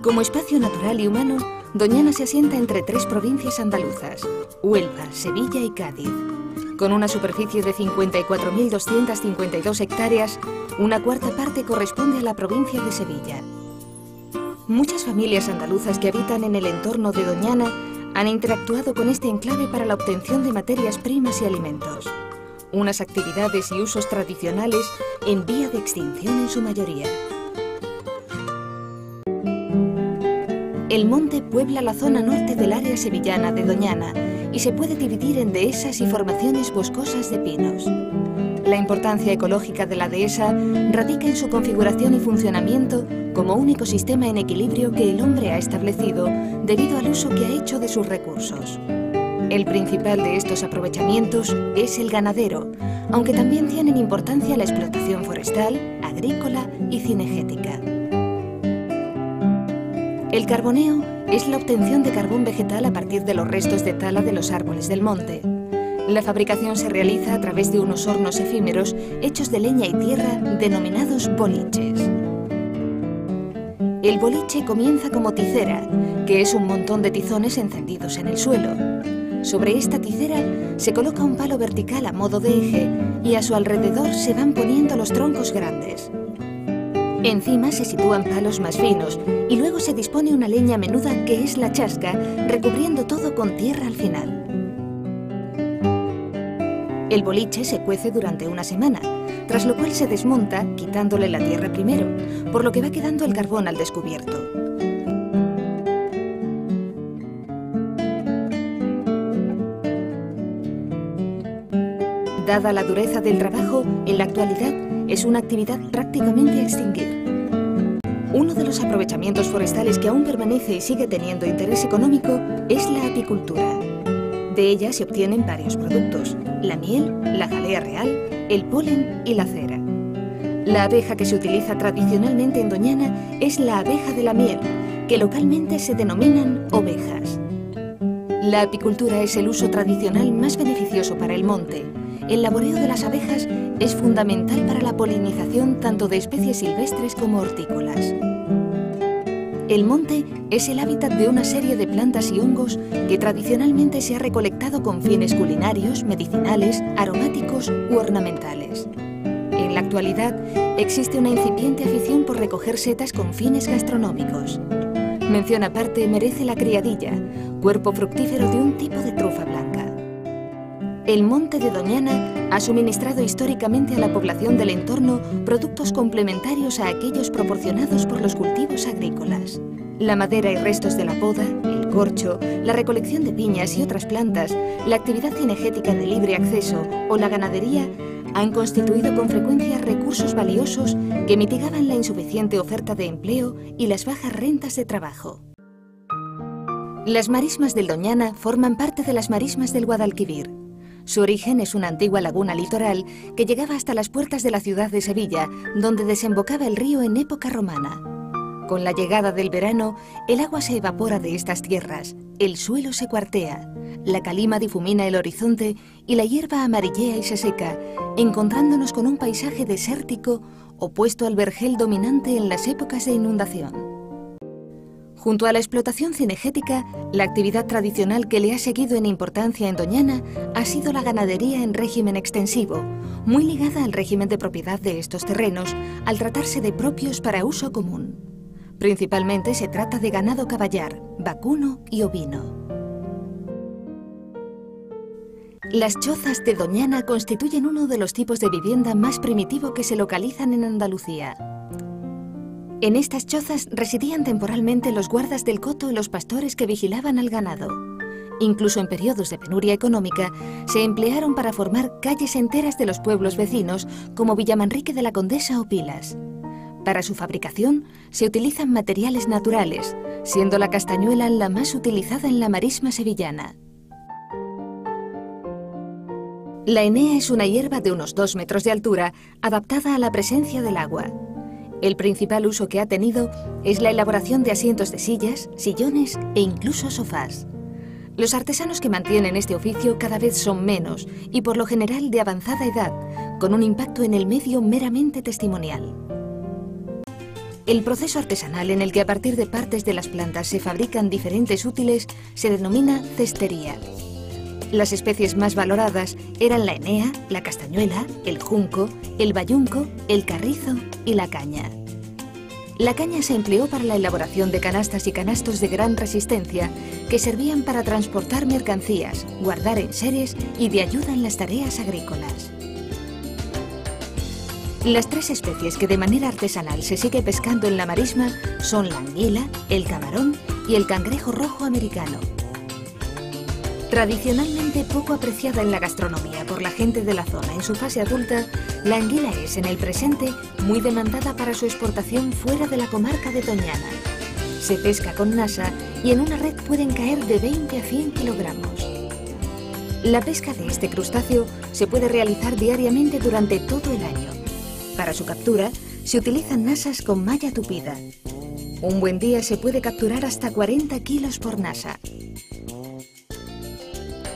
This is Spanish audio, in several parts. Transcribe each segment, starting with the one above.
Como espacio natural y humano, Doñana se asienta entre 3 provincias andaluzas, Huelva, Sevilla y Cádiz. Con una superficie de 54.252 hectáreas, una cuarta parte corresponde a la provincia de Sevilla. Muchas familias andaluzas que habitan en el entorno de Doñana han interactuado con este enclave para la obtención de materias primas y alimentos. Unas actividades y usos tradicionales en vía de extinción en su mayoría. El monte puebla la zona norte del área sevillana de Doñana y se puede dividir en dehesas y formaciones boscosas de pinos. La importancia ecológica de la dehesa radica en su configuración y funcionamiento como un ecosistema en equilibrio que el hombre ha establecido debido al uso que ha hecho de sus recursos. El principal de estos aprovechamientos es el ganadero, aunque también tienen importancia la explotación forestal, agrícola y cinegética. El carboneo es la obtención de carbón vegetal a partir de los restos de tala de los árboles del monte. La fabricación se realiza a través de unos hornos efímeros hechos de leña y tierra denominados boliches. El boliche comienza como tizera, que es un montón de tizones encendidos en el suelo. Sobre esta tizera se coloca un palo vertical a modo de eje y a su alrededor se van poniendo los troncos grandes. Encima se sitúan palos más finos y luego se dispone una leña menuda que es la chasca, recubriendo todo con tierra al final. El boliche se cuece durante una semana, tras lo cual se desmonta quitándole la tierra primero, por lo que va quedando el carbón al descubierto. Dada la dureza del trabajo, en la actualidad es una actividad prácticamente a extinguir. Uno de los aprovechamientos forestales que aún permanece y sigue teniendo interés económico es la apicultura. De ella se obtienen varios productos: la miel, la jalea real, el polen y la cera. La abeja que se utiliza tradicionalmente en Doñana es la abeja de la miel, que localmente se denominan ovejas. La apicultura es el uso tradicional más beneficioso para el monte. El laboreo de las abejas es fundamental para la polinización tanto de especies silvestres como hortícolas. El monte es el hábitat de una serie de plantas y hongos que tradicionalmente se ha recolectado con fines culinarios, medicinales, aromáticos u ornamentales. En la actualidad existe una incipiente afición por recoger setas con fines gastronómicos. Mención aparte merece la criadilla, cuerpo fructífero de un tipo de trufa blanca. El monte de Doñana ha suministrado históricamente a la población del entorno productos complementarios a aquellos proporcionados por los cultivos agrícolas. La madera y restos de la poda, el corcho, la recolección de piñas y otras plantas, la actividad cinegética de libre acceso o la ganadería han constituido con frecuencia recursos valiosos que mitigaban la insuficiente oferta de empleo y las bajas rentas de trabajo. Las marismas del Doñana forman parte de las marismas del Guadalquivir. Su origen es una antigua laguna litoral que llegaba hasta las puertas de la ciudad de Sevilla, donde desembocaba el río en época romana. Con la llegada del verano, el agua se evapora de estas tierras, el suelo se cuartea, la calima difumina el horizonte y la hierba amarillea y se seca, encontrándonos con un paisaje desértico opuesto al vergel dominante en las épocas de inundación. Junto a la explotación cinegética, la actividad tradicional que le ha seguido en importancia en Doñana ha sido la ganadería en régimen extensivo, muy ligada al régimen de propiedad de estos terrenos, al tratarse de propios para uso común. Principalmente se trata de ganado caballar, vacuno y ovino. Las chozas de Doñana constituyen uno de los tipos de vivienda más primitivo que se localizan en Andalucía. En estas chozas residían temporalmente los guardas del coto y los pastores que vigilaban al ganado. Incluso en periodos de penuria económica, se emplearon para formar calles enteras de los pueblos vecinos, como Villamanrique de la Condesa o Pilas. Para su fabricación, se utilizan materiales naturales, siendo la castañuela la más utilizada en la marisma sevillana. La enea es una hierba de unos 2 metros de altura, adaptada a la presencia del agua. El principal uso que ha tenido es la elaboración de asientos de sillas, sillones e incluso sofás. Los artesanos que mantienen este oficio cada vez son menos y por lo general de avanzada edad, con un impacto en el medio meramente testimonial. El proceso artesanal en el que a partir de partes de las plantas se fabrican diferentes útiles se denomina cestería. Las especies más valoradas eran la enea, la castañuela, el junco, el bayunco, el carrizo y la caña. La caña se empleó para la elaboración de canastas y canastos de gran resistencia que servían para transportar mercancías, guardar enseres y de ayuda en las tareas agrícolas. Las tres especies que de manera artesanal se sigue pescando en la marisma son la anguila, el camarón y el cangrejo rojo americano. Tradicionalmente poco apreciada en la gastronomía por la gente de la zona en su fase adulta, la anguila es en el presente muy demandada para su exportación fuera de la comarca de Doñana. Se pesca con nasa y en una red pueden caer de 20 a 100 kilogramos. La pesca de este crustáceo se puede realizar diariamente durante todo el año. Para su captura se utilizan nasas con malla tupida. Un buen día se puede capturar hasta 40 kilos por nasa.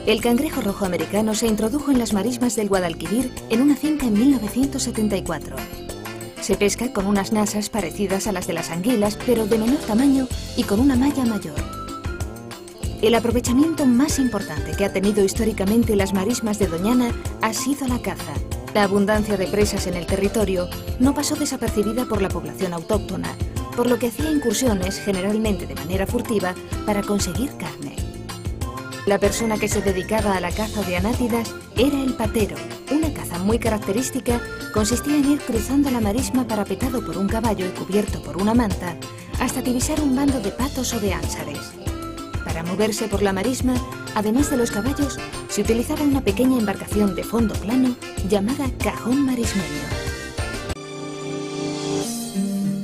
El cangrejo rojo americano se introdujo en las marismas del Guadalquivir en una finca en 1974. Se pesca con unas nasas parecidas a las de las anguilas, pero de menor tamaño y con una malla mayor. El aprovechamiento más importante que ha tenido históricamente las marismas de Doñana ha sido la caza. La abundancia de presas en el territorio no pasó desapercibida por la población autóctona, por lo que hacía incursiones, generalmente de manera furtiva, para conseguir carne. La persona que se dedicaba a la caza de anátidas era el patero. Una caza muy característica consistía en ir cruzando la marisma parapetado por un caballo y cubierto por una manta hasta divisar un bando de patos o de ánsares. Para moverse por la marisma, además de los caballos, se utilizaba una pequeña embarcación de fondo plano llamada cajón marismeño.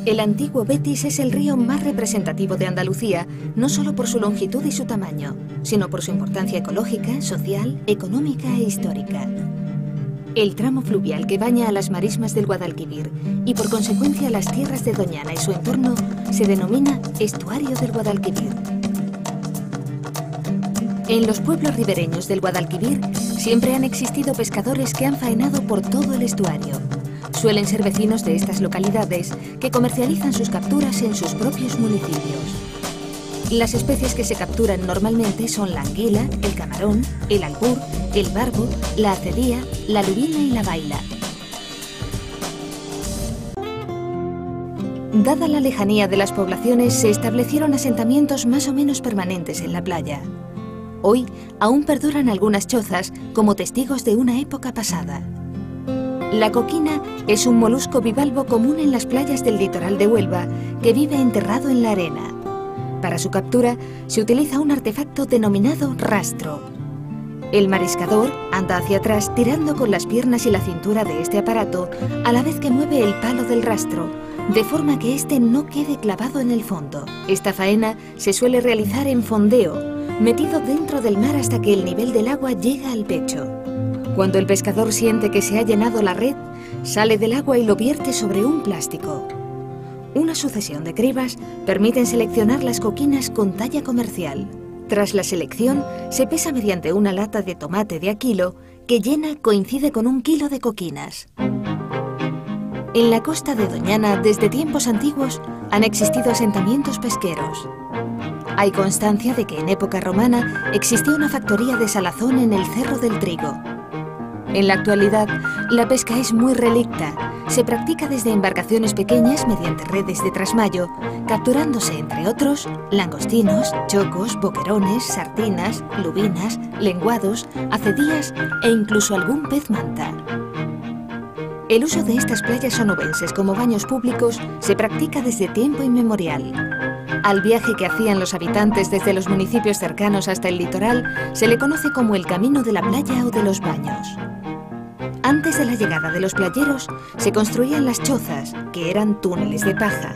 El antiguo Betis es el río más representativo de Andalucía, no solo por su longitud y su tamaño, sino por su importancia ecológica, social, económica e histórica. El tramo fluvial que baña a las marismas del Guadalquivir y por consecuencia las tierras de Doñana y su entorno se denomina Estuario del Guadalquivir. En los pueblos ribereños del Guadalquivir siempre han existido pescadores que han faenado por todo el estuario. Suelen ser vecinos de estas localidades que comercializan sus capturas en sus propios municipios. Las especies que se capturan normalmente son la anguila, el camarón, el albur, el barbo, la acedía, la lubina y la baila. Dada la lejanía de las poblaciones, se establecieron asentamientos más o menos permanentes en la playa. Hoy aún perduran algunas chozas como testigos de una época pasada. La coquina es un molusco bivalvo común en las playas del litoral de Huelva que vive enterrado en la arena. Para su captura se utiliza un artefacto denominado rastro. El mariscador anda hacia atrás tirando con las piernas y la cintura de este aparato a la vez que mueve el palo del rastro, de forma que éste no quede clavado en el fondo. Esta faena se suele realizar en fondeo, metido dentro del mar hasta que el nivel del agua llega al pecho. Cuando el pescador siente que se ha llenado la red, sale del agua y lo vierte sobre un plástico. Una sucesión de cribas permiten seleccionar las coquinas con talla comercial. Tras la selección, se pesa mediante una lata de tomate de a kilo que llena coincide con 1 kilo de coquinas. En la costa de Doñana, desde tiempos antiguos, han existido asentamientos pesqueros. Hay constancia de que en época romana existió una factoría de salazón en el Cerro del Trigo. En la actualidad, la pesca es muy relicta. Se practica desde embarcaciones pequeñas mediante redes de trasmayo, capturándose, entre otros, langostinos, chocos, boquerones, sardinas, lubinas, lenguados, acedías e incluso algún pez manta. El uso de estas playas onubenses como baños públicos se practica desde tiempo inmemorial. Al viaje que hacían los habitantes desde los municipios cercanos hasta el litoral se le conoce como el camino de la playa o de los baños. Antes de la llegada de los playeros, se construían las chozas, que eran túneles de paja.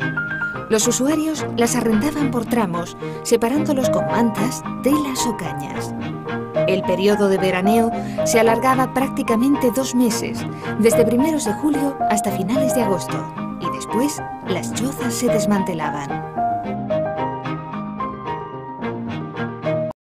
Los usuarios las arrendaban por tramos, separándolos con mantas, telas o cañas. El periodo de veraneo se alargaba prácticamente 2 meses, desde primeros de julio hasta finales de agosto, y después las chozas se desmantelaban.